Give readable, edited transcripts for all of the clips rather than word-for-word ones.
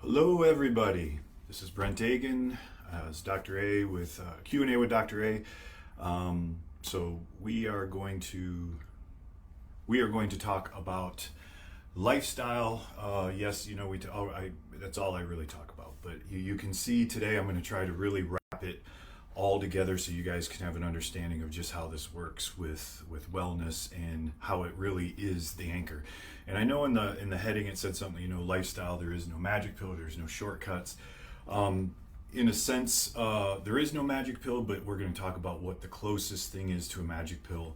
Hello, everybody. This is Brent Agin. It's Dr. A with Q&A with Dr. A. So we are going to talk about lifestyle. Yes, that's all I really talk about. But you can see today I'm going to try to really wrap it all together so you guys can have an understanding of just how this works with wellness and how it really is the anchor. And I know in the heading it said something, lifestyle, there is no magic pill, there's no shortcuts. In a sense, there is no magic pill, but we're going to talk about what the closest thing is to a magic pill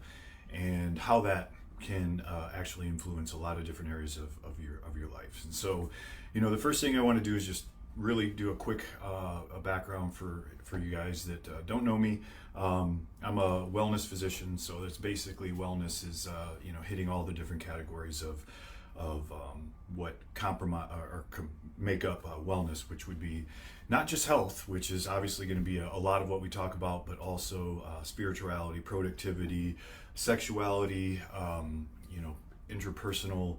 and how that can actually influence a lot of different areas of your life. And so, the first thing I want to do is just really do a quick a background for you guys that don't know me. I'm a wellness physician, so that's basically wellness is hitting all the different categories of what compromise or make up wellness, which would be not just health, which is obviously going to be a lot of what we talk about, but also spirituality, productivity, sexuality, interpersonal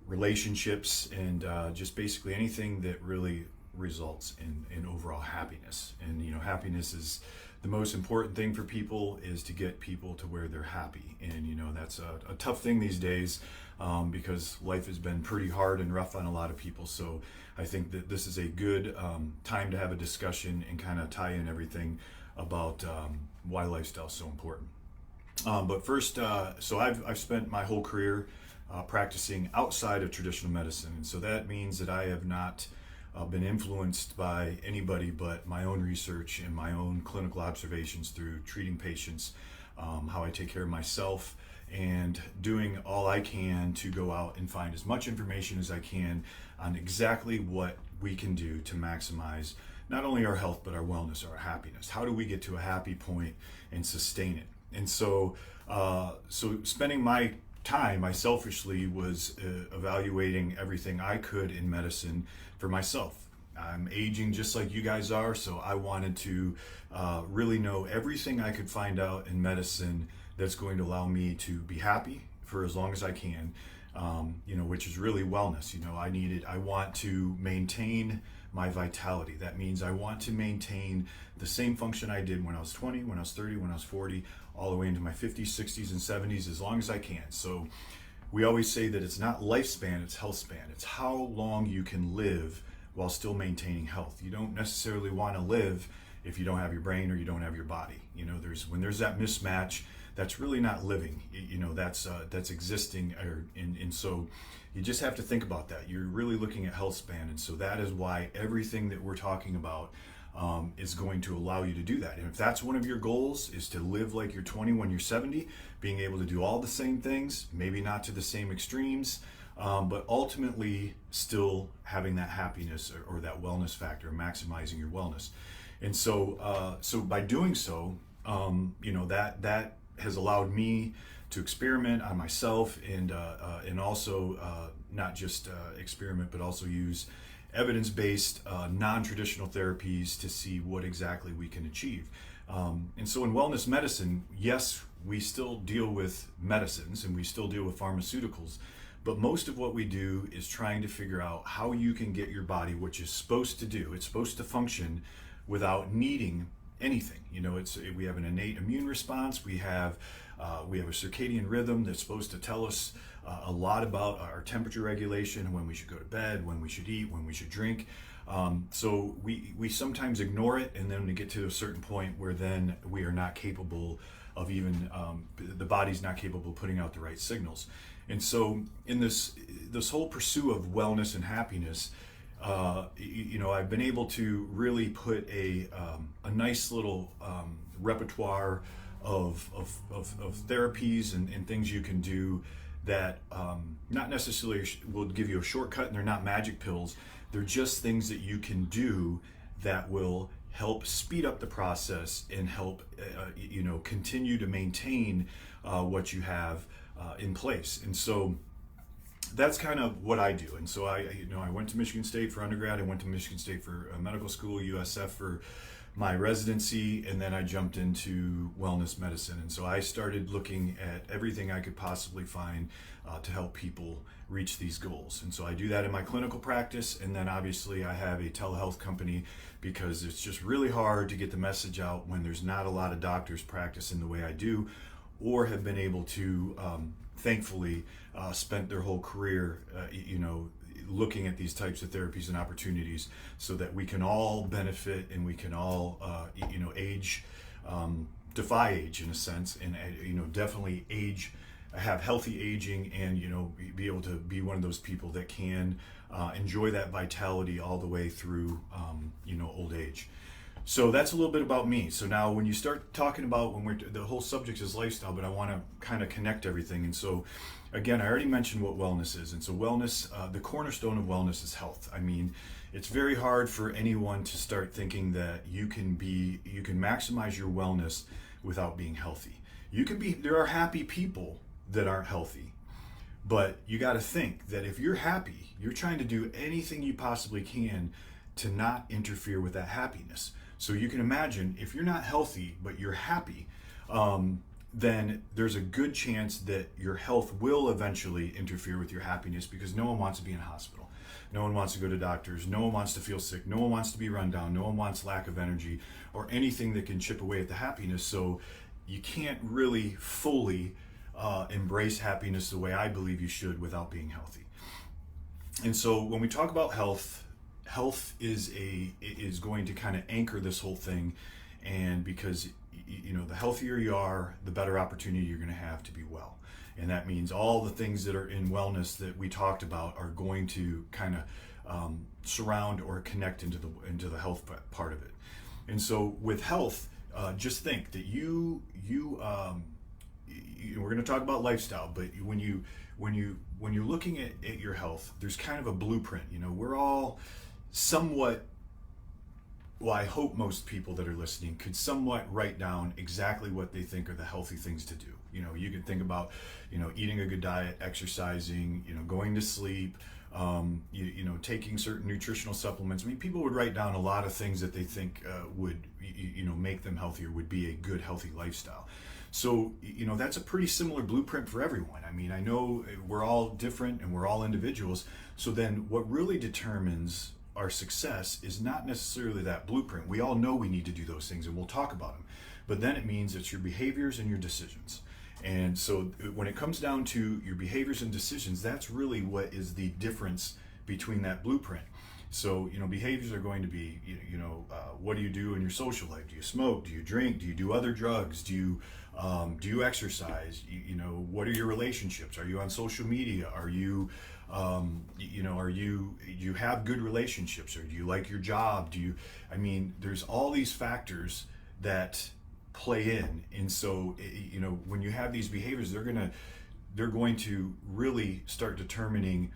relationships, and just basically anything that really results in overall happiness. And happiness is the most important thing for people, is to get people to where they're happy. And that's a tough thing these days, because life has been pretty hard and rough on a lot of people. So I think that this is a good time to have a discussion and kind of tie in everything about why lifestyle is so important. But first, so I've spent my whole career practicing outside of traditional medicine, and so that means that I have not been influenced by anybody but my own research and my own clinical observations through treating patients, how I take care of myself, and doing all I can to go out and find as much information as I can on exactly what we can do to maximize not only our health but our wellness, our happiness. How do we get to a happy point and sustain it? And so, spending my time, I selfishly was evaluating everything I could in medicine for myself. I'm aging just like you guys are, so I wanted to really know everything I could find out in medicine that's going to allow me to be happy for as long as I can, which is really wellness. I want to maintain my vitality. That means I want to maintain the same function I did when I was 20, when I was 30, when I was 40, all the way into my 50s, 60s, and 70s, as long as I can. So we always say that it's not lifespan, it's health span. It's how long you can live while still maintaining health. You don't necessarily want to live if you don't have your brain or you don't have your body. When there's that mismatch, that's really not living. That's existing, and so you just have to think about that. You're really looking at health span, and so that is why everything that we're talking about is going to allow you to do that. And if that's one of your goals, is to live like you're 20 when you're 70, being able to do all the same things, maybe not to the same extremes, but ultimately still having that happiness or that wellness factor, maximizing your wellness. And so, by doing so, that has allowed me to experiment on myself, and also not just experiment, but also use evidence-based, non-traditional therapies to see what exactly we can achieve. And so in wellness medicine, yes, we still deal with medicines and we still deal with pharmaceuticals, but most of what we do is trying to figure out how you can get your body, which is supposed to do, it's supposed to function without needing anything. We have an innate immune response. We have a circadian rhythm that's supposed to tell us a lot about our temperature regulation, when we should go to bed, when we should eat, when we should drink. So we sometimes ignore it, and then we get to a certain point where then we are not capable of even the body's not capable of putting out the right signals. And so in this whole pursuit of wellness and happiness, I've been able to really put a nice little repertoire of therapies and things you can do that not necessarily will give you a shortcut, and they're not magic pills. They're just things that you can do that will help speed up the process and help continue to maintain what you have in place. And so that's kind of what I do. And so I went to Michigan State for undergrad. I went to Michigan State for medical school, USF my residency, and then I jumped into wellness medicine. And so I started looking at everything I could possibly find to help people reach these goals. And so I do that in my clinical practice, and then obviously I have a telehealth company because it's just really hard to get the message out when there's not a lot of doctors practicing the way I do, or have been able to, thankfully, spent their whole career, looking at these types of therapies and opportunities so that we can all benefit and we can all, age, defy age in a sense, and, definitely have healthy aging, and, be able to be one of those people that can enjoy that vitality all the way through, old age. So that's a little bit about me. So now when you start talking about, the whole subject is lifestyle, but I want to kind of connect everything. And so again, I already mentioned what wellness is. And so wellness, the cornerstone of wellness is health. I mean, it's very hard for anyone to start thinking that you can maximize your wellness without being healthy. There are happy people that aren't healthy, but you got to think that if you're happy, you're trying to do anything you possibly can to not interfere with that happiness. So you can imagine if you're not healthy, but you're happy, then there's a good chance that your health will eventually interfere with your happiness, because no one wants to be in a hospital. No one wants to go to doctors. No one wants to feel sick. No one wants to be run down. No one wants lack of energy or anything that can chip away at the happiness. So you can't really fully embrace happiness the way I believe you should without being healthy. And so when we talk about health is going to kind of anchor this whole thing, and because the healthier you are, the better opportunity you're going to have to be well. And that means all the things that are in wellness that we talked about are going to kind of surround or connect into the health part of it. And so with health, just think that we're going to talk about lifestyle, but when you're looking at your health, there's kind of a blueprint. We're all somewhat, well, I hope most people that are listening could somewhat write down exactly what they think are the healthy things to do. You can think about, eating a good diet, exercising, going to sleep, taking certain nutritional supplements. I mean, people would write down a lot of things that they think would, make them healthier, would be a good, healthy lifestyle. So, that's a pretty similar blueprint for everyone. I mean, I know we're all different and we're all individuals. So then what really determines our success is not necessarily that blueprint. We all know we need to do those things, and we'll talk about them. But then it means it's your behaviors and your decisions. And so when it comes down to your behaviors and decisions, that's really what is the difference between that blueprint. So, behaviors are going to be, what do you do in your social life? Do you smoke? Do you drink? Do you do other drugs? Do you exercise? What are your relationships? Are you on social media? Are you, do you have good relationships, or do you like your job? There's all these factors that play in. And so, when you have these behaviors, they're going to really start determining,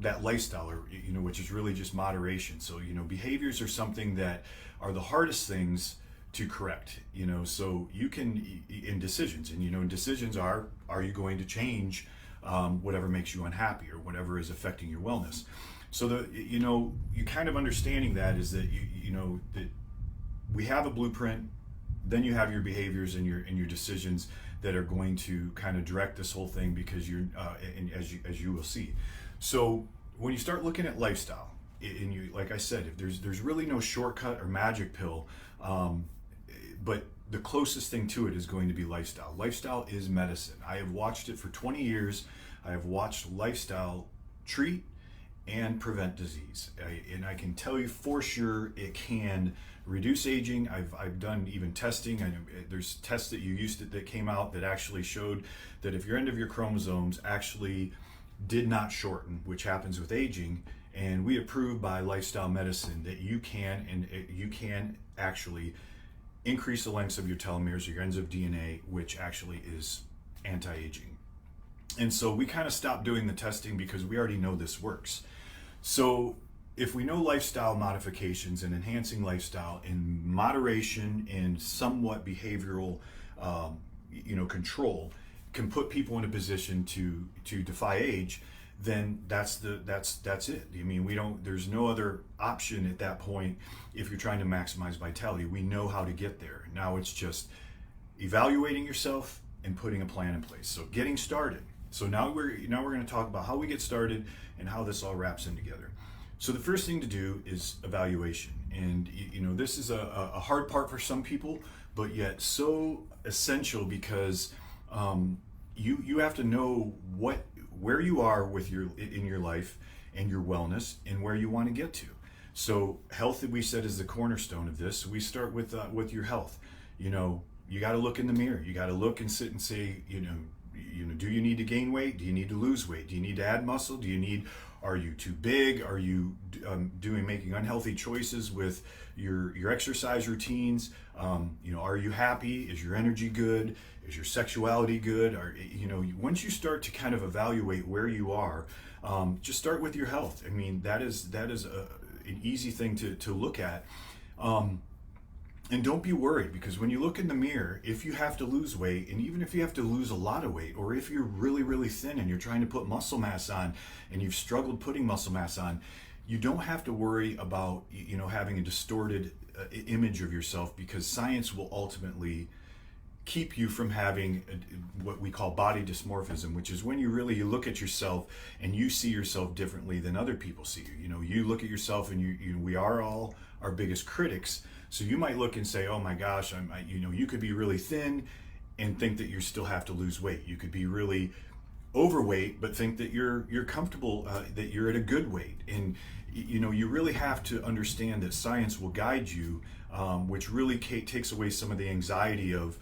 that lifestyle, or which is really just moderation. So behaviors are something that are the hardest things to correct. So you can, in decisions, and decisions are you going to change whatever makes you unhappy or whatever is affecting your wellness? So you kind of understanding that is that that we have a blueprint, then you have your behaviors and your decisions that are going to kind of direct this whole thing, because you're and as you will see. So when you start looking at lifestyle, and like I said, if there's really no shortcut or magic pill, but the closest thing to it is going to be lifestyle. Lifestyle is medicine. I have watched it for 20 years. I have watched lifestyle treat and prevent disease, and I can tell you for sure it can reduce aging. I've done even testing. There's tests that that came out that actually showed that if your end of your chromosomes actually did not shorten, which happens with aging, and we approved by lifestyle medicine that you can actually increase the lengths of your telomeres or your ends of DNA, which actually is anti-aging. And so we kind of stopped doing the testing because we already know this works. So if we know lifestyle modifications and enhancing lifestyle in moderation and somewhat behavioral control can put people in a position to defy age, then that's it. I mean, there's no other option at that point if you're trying to maximize vitality. We know how to get there. Now it's just evaluating yourself and putting a plan in place. So getting started. So now we're going to talk about how we get started and how this all wraps in together. So the first thing to do is evaluation. And this is a hard part for some people, but yet so essential, because you have to know where you are in your life and your wellness and where you want to get to. So health, we said, is the cornerstone of this. So we start with your health. You got to look in the mirror. You got to look and sit and say, do you need to gain weight? Do you need to lose weight? Do you need to add muscle? Are you too big? Are you making unhealthy choices with your exercise routines? Are you happy? Is your energy good? Is your sexuality good? Once you start to kind of evaluate where you are, just start with your health. I mean, that is an easy thing to look at. And don't be worried, because when you look in the mirror, if you have to lose weight, and even if you have to lose a lot of weight, or if you're really, really thin and you're trying to put muscle mass on and you've struggled putting muscle mass on, you don't have to worry about having a distorted image of yourself, because science will ultimately keep you from having what we call body dysmorphism, which is when you look at yourself and you see yourself differently than other people see you. You look at yourself, and we are all our biggest critics. So you might look and say, oh my gosh, you could be really thin and think that you still have to lose weight. You could be really overweight but think that you're comfortable, that you're at a good weight. And you really have to understand that science will guide you, which really takes away some of the anxiety of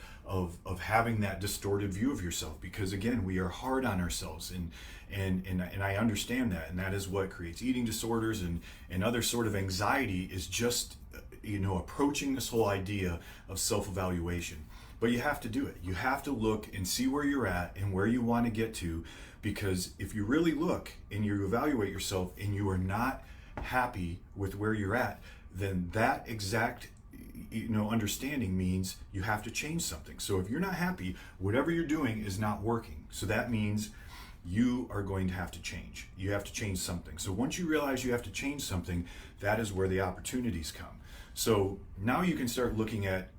having that distorted view of yourself, because again, we are hard on ourselves, and I understand that, and that is what creates eating disorders and other sort of anxiety, is just approaching this whole idea of self-evaluation. But you have to do it. You have to look and see where you're at and where you want to get to, because if you really look and you evaluate yourself and you are not happy with where you're at, then that exact understanding means you have to change something. So if you're not happy, whatever you're doing is not working. So that means you are going to have to change. You have to change something. So once you realize you have to change something, that is where the opportunities come. So now you can start looking at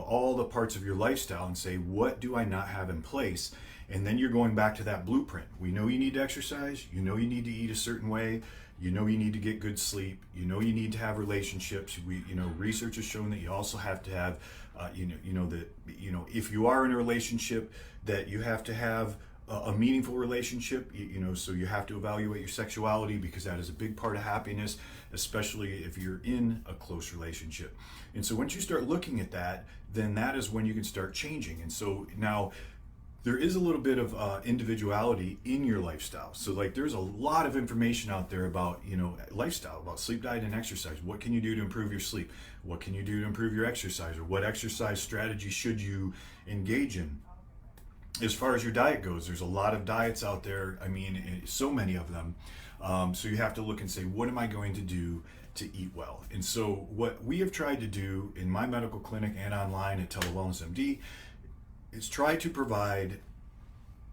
all the parts of your lifestyle and say, what do I not have in place? And then you're going back to that blueprint. We know you need to exercise. You need to eat a certain way. You need to get good sleep. You need to have relationships. Research has shown that you also have to have, if you are in a relationship, that you have to have a meaningful relationship. So you have to evaluate your sexuality, because that is a big part of happiness, especially if you're in a close relationship. And so once you start looking at that, then that is when you can start changing. And so now there is a little bit of individuality in your lifestyle. So there's a lot of information out there about lifestyle, about sleep, diet, and exercise. What can you do to improve your sleep? What can you do to improve your exercise? Or what exercise strategy should you engage in? As far as your diet goes, there's a lot of diets out there. I mean, so many of them. So you have to look and say, what am I going to do to eat well? And so what we have tried to do in my medical clinic and online at TeleWellnessMD is try to provide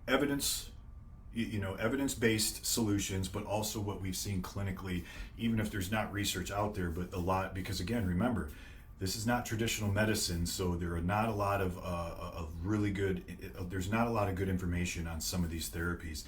evidence-based solutions, but also what we've seen clinically, even if there's not research out there, but a lot, because again, remember, this is not traditional medicine, so there are not a lot of there's not a lot of good information on some of these therapies.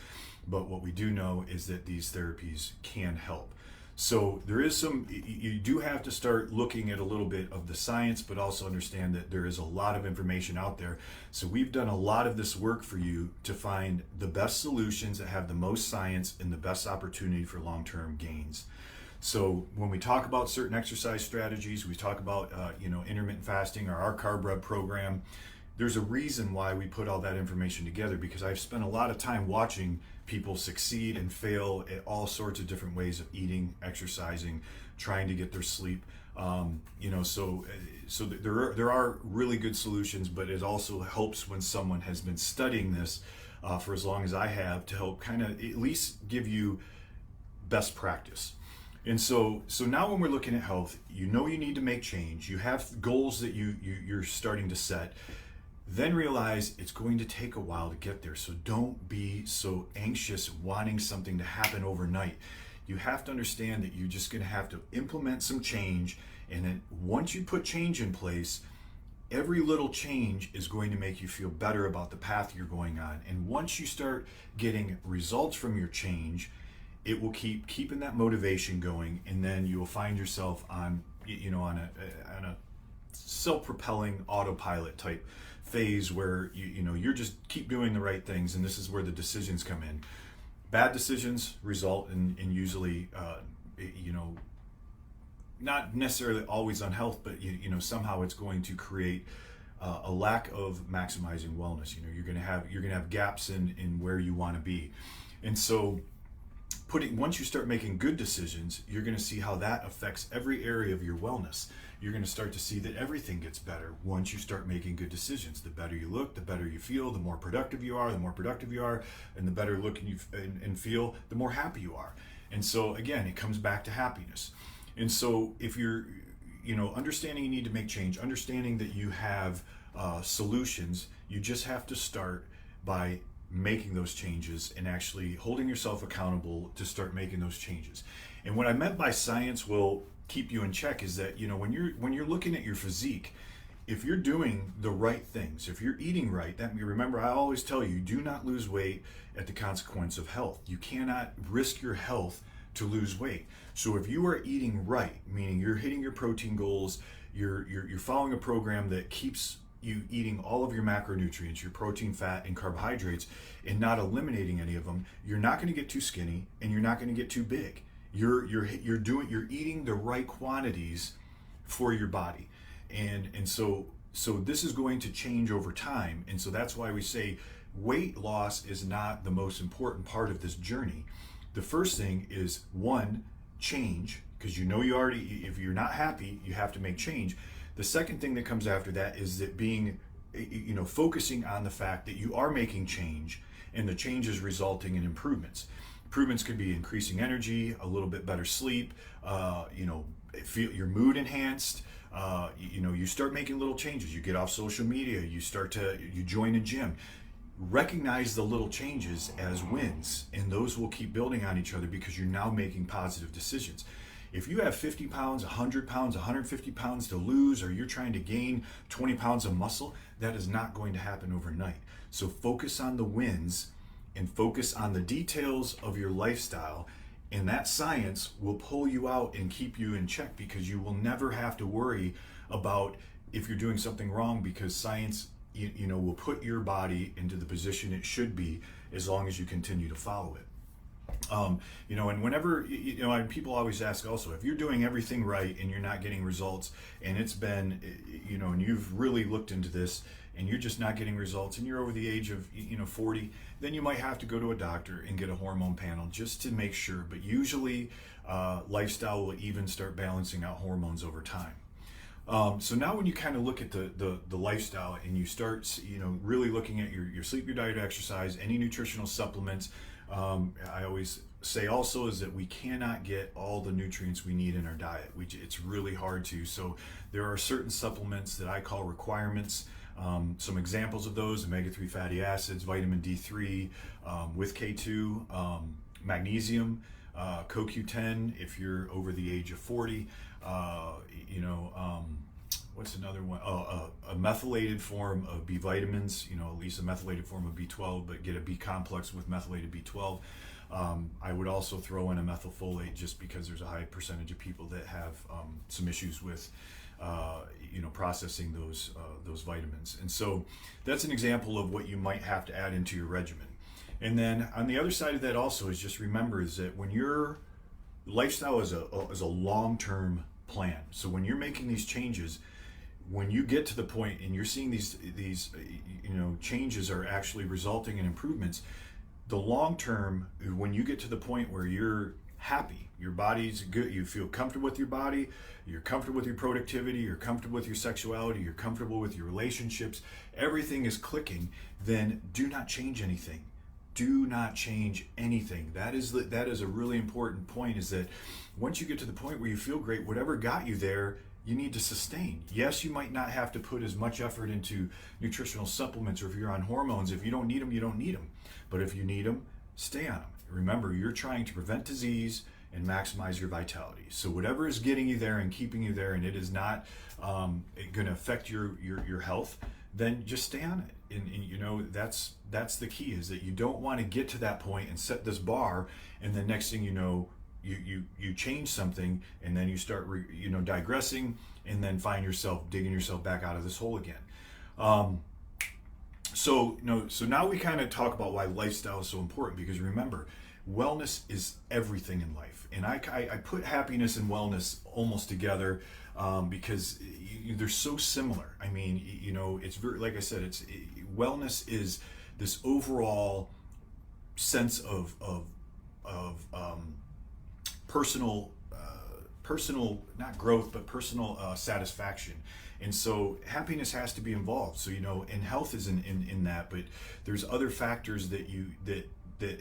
But what we do know is that these therapies can help. So there is you do have to start looking at a little bit of the science, but also understand that there is a lot of information out there. So we've done a lot of this work for you to find the best solutions that have the most science and the best opportunity for long-term gains. So when we talk about certain exercise strategies, we talk about intermittent fasting or our carb rub program, there's a reason why we put all that information together, because I've spent a lot of time watching people succeed and fail at all sorts of different ways of eating, exercising, trying to get their sleep. So there are really good solutions, but it also helps when someone has been studying this for as long as I have, to help kind of at least give you best practice. And so now when we're looking at health, you need to make change. You have goals that you're starting to set. then realize it's going to take a while to get there. So don't be so anxious wanting something to happen overnight. You have to understand that you're just going to have to implement some change, and then once you put change in place, every little change is going to make you feel better about the path you're going on. And once you start getting results from your change, it will keep keeping that motivation going, and then you will find yourself on a self-propelling autopilot type phase where you're just keep doing the right things, and this is where the decisions come in. Bad decisions result in usually not necessarily always unhealth, but somehow it's going to create a lack of maximizing wellness. You're gonna have gaps in where you want to be. And so once you start making good decisions, you're going to see how that affects every area of your wellness. You're going to start to see that everything gets better once you start making good decisions. The better you look, the better you feel, the more productive you are, and the better look and feel, the more happy you are. And so again, it comes back to happiness. And so if you're, understanding you need to make change, understanding that you have solutions, you just have to start by making those changes and actually holding yourself accountable to start making those changes. And what I meant by science will keep you in check is that when you're looking at your physique, if you're doing the right things, if you're eating right, remember I always tell you, do not lose weight at the consequence of health. You cannot risk your health to lose weight. So if you are eating right, meaning you're hitting your protein goals, you're following a program that keeps you eating all of your macronutrients, your protein, fat, and carbohydrates, and not eliminating any of them, you're not going to get too skinny and you're not going to get too big. You're eating the right quantities for your body, and so this is going to change over time. And so that's why we say weight loss is not the most important part of this journey. The first thing is change, because if you're not happy, you have to make change. The second thing that comes after that is that focusing on the fact that you are making change, and the change is resulting in improvements. Improvements could be increasing energy, a little bit better sleep, feel your mood enhanced. You start making little changes. You get off social media. You join a gym. Recognize the little changes as wins, and those will keep building on each other because you're now making positive decisions. If you have 50 pounds, 100 pounds, 150 pounds to lose, or you're trying to gain 20 pounds of muscle, that is not going to happen overnight. So focus on the wins and focus on the details of your lifestyle, and that science will pull you out and keep you in check, because you will never have to worry about if you're doing something wrong, because science will put your body into the position it should be as long as you continue to follow it. And whenever, and people always ask also, if you're doing everything right and you're not getting results, and it's been, and you've really looked into this and you're just not getting results, and you're over the age of, 40, then you might have to go to a doctor and get a hormone panel just to make sure. But usually lifestyle will even start balancing out hormones over time. So now when you kind of look at the lifestyle and you start, really looking at your sleep, your diet, exercise, any nutritional supplements, I always say also is that we cannot get all the nutrients we need in our diet. It's really hard to. So there are certain supplements that I call requirements. Some examples of those: omega-3 fatty acids, vitamin D3 with K2, magnesium, CoQ10 if you're over the age of 40. What's another one? A methylated form of B vitamins, at least a methylated form of B12, but get a B complex with methylated B12. I would also throw in a methylfolate, just because there's a high percentage of people that have some issues with processing those vitamins. And so that's an example of what you might have to add into your regimen. And then on the other side of that also is just remember is that when your lifestyle is a long-term plan. So when you're making these changes, when you get to the point and you're seeing these changes are actually resulting in improvements, the long term, when you get to the point where you're happy, your body's good, you feel comfortable with your body, you're comfortable with your productivity, you're comfortable with your sexuality, you're comfortable with your relationships, everything is clicking, then do not change anything. Do not change anything. That is a really important point, is that once you get to the point where you feel great, whatever got you there you need to sustain. Yes, you might not have to put as much effort into nutritional supplements, or if you're on hormones, if you don't need them, you don't need them. But if you need them, stay on them. Remember, you're trying to prevent disease and maximize your vitality. So whatever is getting you there and keeping you there, and it is not going to affect your health, then just stay on it. And you know, that's the key, is that you don't want to get to that point and set this bar, and the next thing you know, you change something, and then you start digressing, and then find yourself digging yourself back out of this hole again. So now we kind of talk about why lifestyle is so important, because remember, wellness is everything in life, and I put happiness and wellness almost together, because they're so similar. I mean, it's very, like I said, wellness is this overall sense of personal not growth, but personal satisfaction. And so happiness has to be involved. So and health is in that, but there's other factors that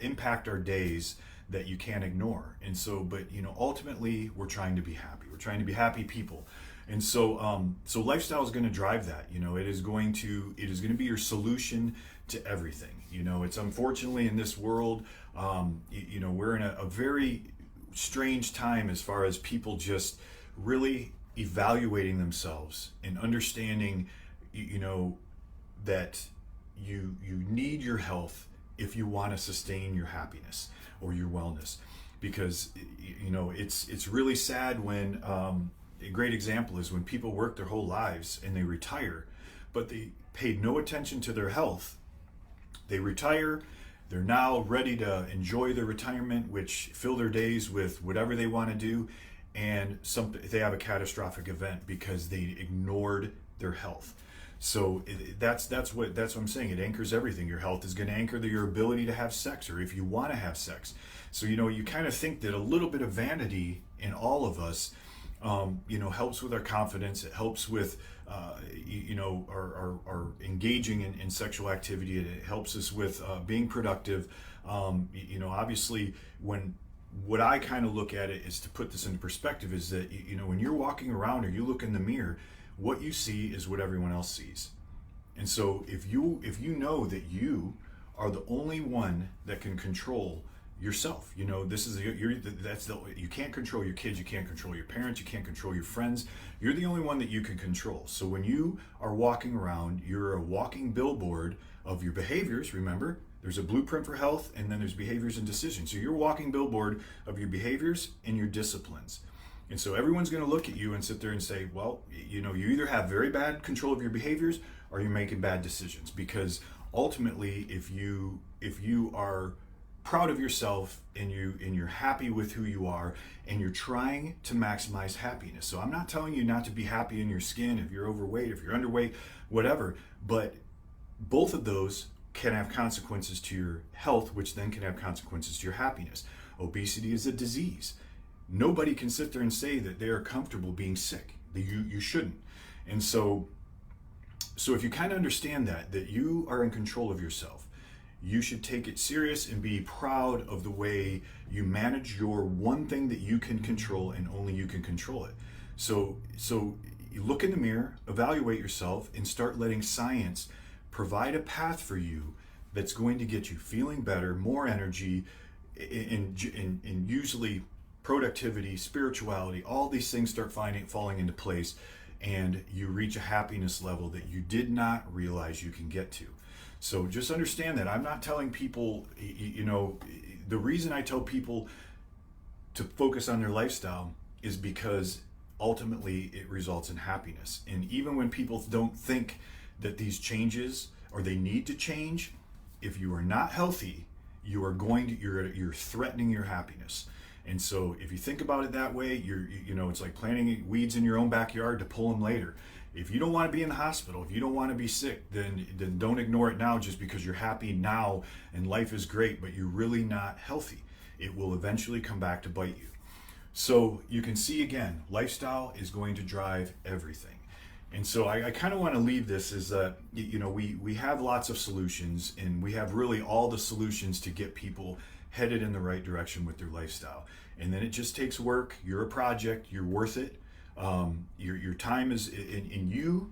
impact our days that you can't ignore. And so, but ultimately, we're trying to be happy. We're trying to be happy people. And so lifestyle is going to drive that. It is going to be your solution to everything. It's unfortunately in this world, we're in a very strange time as far as people just really evaluating themselves and understanding, that you need your health if you want to sustain your happiness or your wellness. Because it's really sad when a great example is when people work their whole lives and they retire, but they paid no attention to their health. They retire, they're now ready to enjoy their retirement, which fill their days with whatever they want to do, and they have a catastrophic event because they ignored their health. So that's what I'm saying. It anchors everything. Your health is going to anchor your ability to have sex, or if you want to have sex. So you kind of think that a little bit of vanity in all of us, helps with our confidence. It helps with our engaging in sexual activity. It helps us with being productive. Obviously, what I kind of look at it is, to put this into perspective, is that when you're walking around or you look in the mirror, what you see is what everyone else sees. And so if you know that you are the only one that can control yourself, this is you can't control your kids, you can't control your parents, you can't control your friends. You're the only one that you can control. So when you are walking around, you're a walking billboard of your behaviors. Remember, there's a blueprint for health, and then there's behaviors and decisions. So you're a walking billboard of your behaviors and your disciplines. And so everyone's going to look at you and sit there and say, well, you either have very bad control of your behaviors or you're making bad decisions. Because ultimately, if you are proud of yourself and you're happy with who you are, and you're trying to maximize happiness. So I'm not telling you not to be happy in your skin if you're overweight, if you're underweight, whatever, but both of those can have consequences to your health, which then can have consequences to your happiness. Obesity is a disease. Nobody can sit there and say that they are comfortable being sick. You shouldn't. And so if you kind of understand that you are in control of yourself, you should take it serious and be proud of the way you manage your one thing that you can control, and only you can control it. So you look in the mirror, evaluate yourself, and start letting science provide a path for you that's going to get you feeling better, more energy, and usually productivity, spirituality, all these things start falling into place, and you reach a happiness level that you did not realize you can get to. So just understand that I'm not telling people, the reason I tell people to focus on their lifestyle is because ultimately it results in happiness. And even when people don't think that these changes, or they need to change, if you are not healthy, you're threatening your happiness. And so if you think about it that way, it's like planting weeds in your own backyard to pull them later. If you don't want to be in the hospital, if you don't want to be sick, then don't ignore it now just because you're happy now and life is great, but you're really not healthy. It will eventually come back to bite you. So you can see again, lifestyle is going to drive everything. And so I kind of want to leave this is that, we have lots of solutions, and we have really all the solutions to get people headed in the right direction with their lifestyle. And then it just takes work. You're a project, you're worth it. Your time is in you.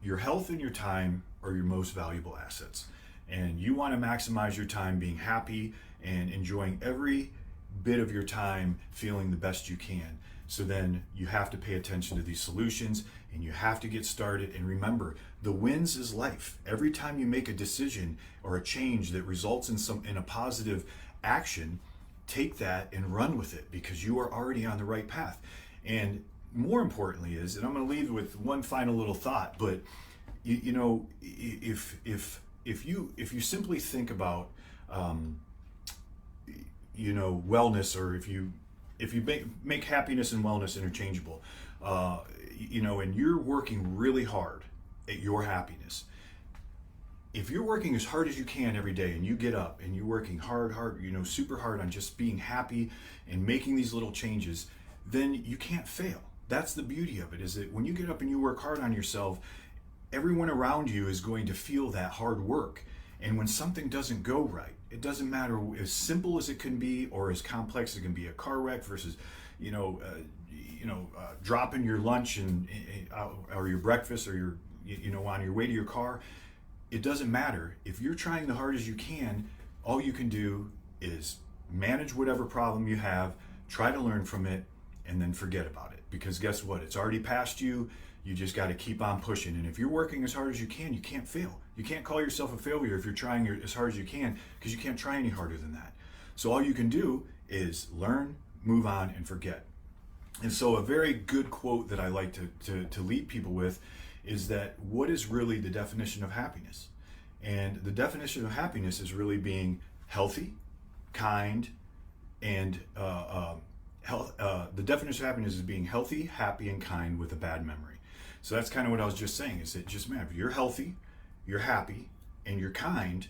Your health and your time are your most valuable assets, and you want to maximize your time being happy and enjoying every bit of your time feeling the best you can. So then you have to pay attention to these solutions, and you have to get started. And remember, the wins is life. Every time you make a decision or a change that results in a positive action, take that and run with it, because you are already on the right path. And more importantly is, and I'm going to leave with one final little thought, but you know, if you simply think about you know, wellness, or if you make happiness and wellness interchangeable, you know, and you're working really hard at your happiness. If you're working as hard as you can every day, and you get up and you're working hard, you know, super hard on just being happy and making these little changes, then you can't fail. That's the beauty of it, is that when you get up and you work hard on yourself, everyone around you is going to feel that hard work. And when something doesn't go right, it doesn't matter, as simple as it can be or as complex as it can be, a car wreck versus, dropping your lunch or your breakfast, or your, you know, on your way to your car. It doesn't matter. If you're trying the hardest as you can, all you can do is manage whatever problem you have, try to learn from it, and then forget about it. Because guess what? It's already past you. You just got to keep on pushing. And if you're working as hard as you can, you can't fail. You can't call yourself a failure if you're trying as hard as you can, because you can't try any harder than that. So all you can do is learn, move on, and forget. And so a very good quote that I like to lead people with is that, what is really the definition of happiness? And the definition of happiness is really being healthy, kind, and the definition of happiness is being healthy, happy, and kind with a bad memory. So that's kind of what I was just saying, is that just, man, if you're healthy, you're happy, and you're kind,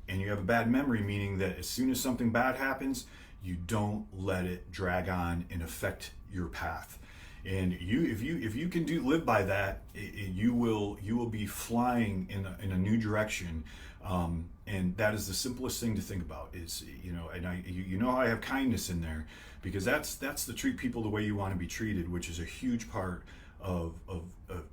and you have a bad memory, meaning that as soon as something bad happens, you don't let it drag on and affect your path. And if you can live by that, you will be flying in a new direction. And that is the simplest thing to think about, is, you know, and you know, I have kindness in there, because that's to treat people the way you want to be treated, which is a huge part of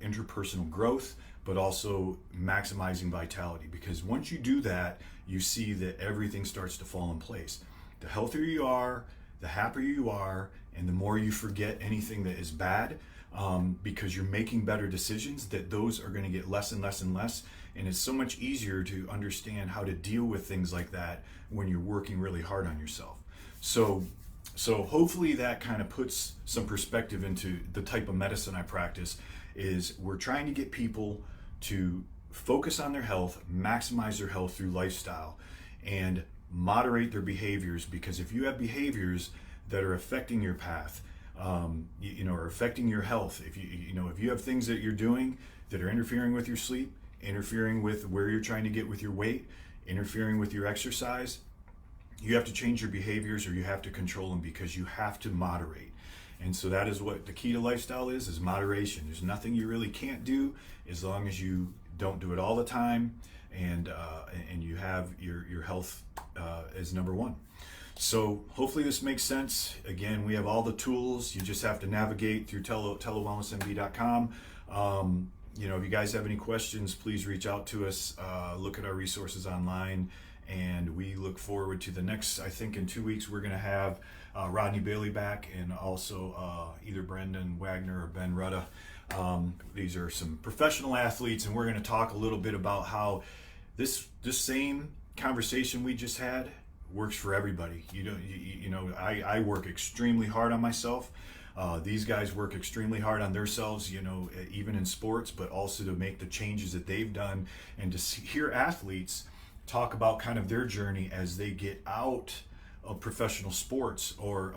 interpersonal growth, but also maximizing vitality. Because once you do that, you see that everything starts to fall in place. The healthier you are, the happier you are, and the more you forget anything that is bad, because you're making better decisions, that those are going to get less and less and less. And it's so much easier to understand how to deal with things like that when you're working really hard on yourself. So hopefully that kind of puts some perspective into the type of medicine I practice. Is we're trying to get people to focus on their health, maximize their health through lifestyle, and moderate their behaviors. Because if you have behaviors that are affecting your path, or affecting your health, if you have things that you're doing that are interfering with your sleep, interfering with where you're trying to get with your weight, interfering with your exercise, you have to change your behaviors, or you have to control them, because you have to moderate. And so that is what the key to lifestyle is moderation. There's nothing you really can't do, as long as you don't do it all the time, and you have your health as number one. So hopefully this makes sense. Again, we have all the tools. You just have to navigate through TeleWellnessMD.com. If you guys have any questions, please reach out to us. Look at our resources online, and we look forward to the next. I think in 2 weeks we're going to have Rodney Bailey back, and also either Brendan Wagner or Ben Rudda. These are some professional athletes, and we're going to talk a little bit about how this same conversation we just had works for everybody. I work extremely hard on myself. These guys work extremely hard on themselves, even in sports, but also to make the changes that they've done, and to hear athletes talk about kind of their journey as they get out of professional sports, or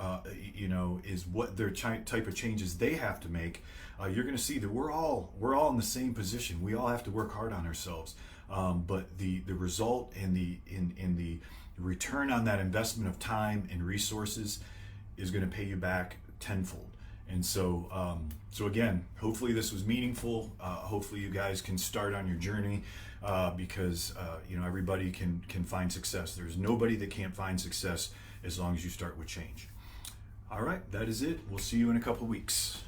is what their type of changes they have to make. You're going to see that we're all in the same position. We all have to work hard on ourselves, but the result and the return on that investment of time and resources is going to pay you back tenfold. And so again, hopefully this was meaningful. Hopefully you guys can start on your journey, because everybody can find success. There's nobody that can't find success as long as you start with change. All right, that is it. We'll see you in a couple weeks.